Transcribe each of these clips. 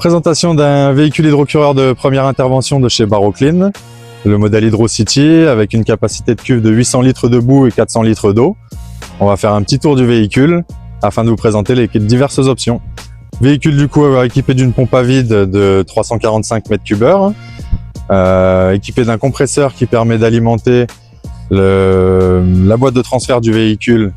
Présentation d'un véhicule hydrocureur de première intervention de chez Baroclean, le modèle HydroCity avec une capacité de cuve de 800 litres de boue et 400 litres d'eau. On va faire un petit tour du véhicule afin de vous présenter les diverses options. Véhicule du coup équipé d'une pompe à vide de 345 m3, équipé d'un compresseur qui permet d'alimenter la boîte de transfert du véhicule,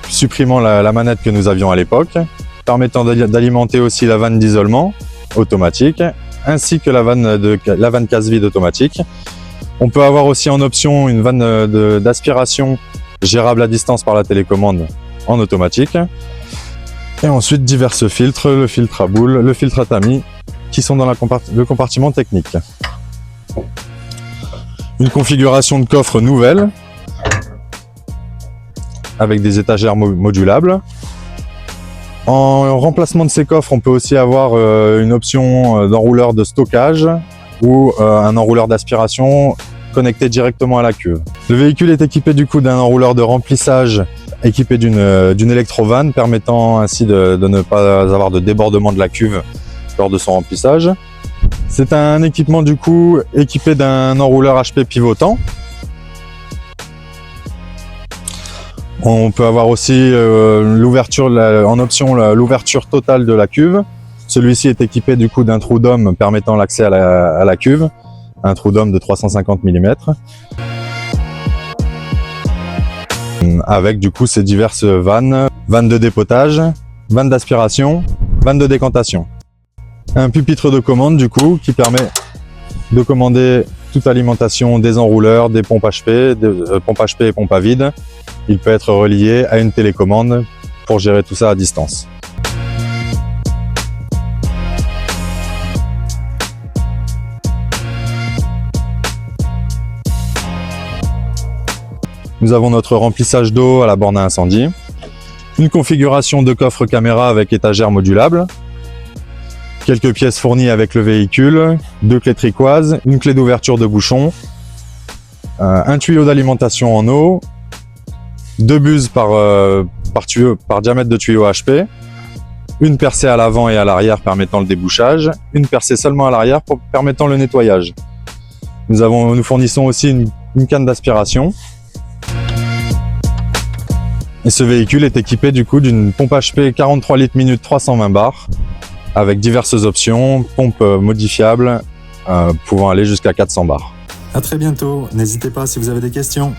supprimant la manette que nous avions à l'époque, permettant d'alimenter aussi la vanne d'isolement automatique, ainsi que la vanne casse-vide automatique. On peut avoir aussi en option une vanne d'aspiration gérable à distance par la télécommande en automatique. Et ensuite divers filtres, le filtre à boule, le filtre à tamis, qui sont dans le compartiment technique. Une configuration de coffre nouvelle, avec des étagères modulables. En remplacement de ces coffres, on peut aussi avoir une option d'enrouleur de stockage ou un enrouleur d'aspiration connecté directement à la cuve. Le véhicule est équipé du coup d'un enrouleur de remplissage équipé d'une électrovanne permettant ainsi de ne pas avoir de débordement de la cuve lors de son remplissage. C'est un équipement du coup équipé d'un enrouleur HP pivotant. On peut avoir aussi l'ouverture en option, l'ouverture totale de la cuve. Celui-ci est équipé du coup d'un trou d'homme permettant l'accès à la cuve, un trou d'homme de 350 mm. Avec du coup ces diverses vannes de dépotage, vannes d'aspiration, vannes de décantation. Un pupitre de commande du coup qui permet de commander toute alimentation des enrouleurs, des pompes HP, et pompes à vide. Il peut être relié à une télécommande pour gérer tout ça à distance. Nous avons notre remplissage d'eau à la borne à incendie, une configuration de coffre caméra avec étagère modulable, quelques pièces fournies avec le véhicule, 2 clés tricoises, une clé d'ouverture de bouchon, un tuyau d'alimentation en eau, 2 buses par diamètre de tuyau HP, une percée à l'avant et à l'arrière permettant le débouchage, une percée seulement à l'arrière permettant le nettoyage. Nous fournissons aussi une canne d'aspiration. Et ce véhicule est équipé du coup d'une pompe HP 43 litres minute 320 bars avec diverses options, pompe modifiable pouvant aller jusqu'à 400 bars. À très bientôt, n'hésitez pas si vous avez des questions.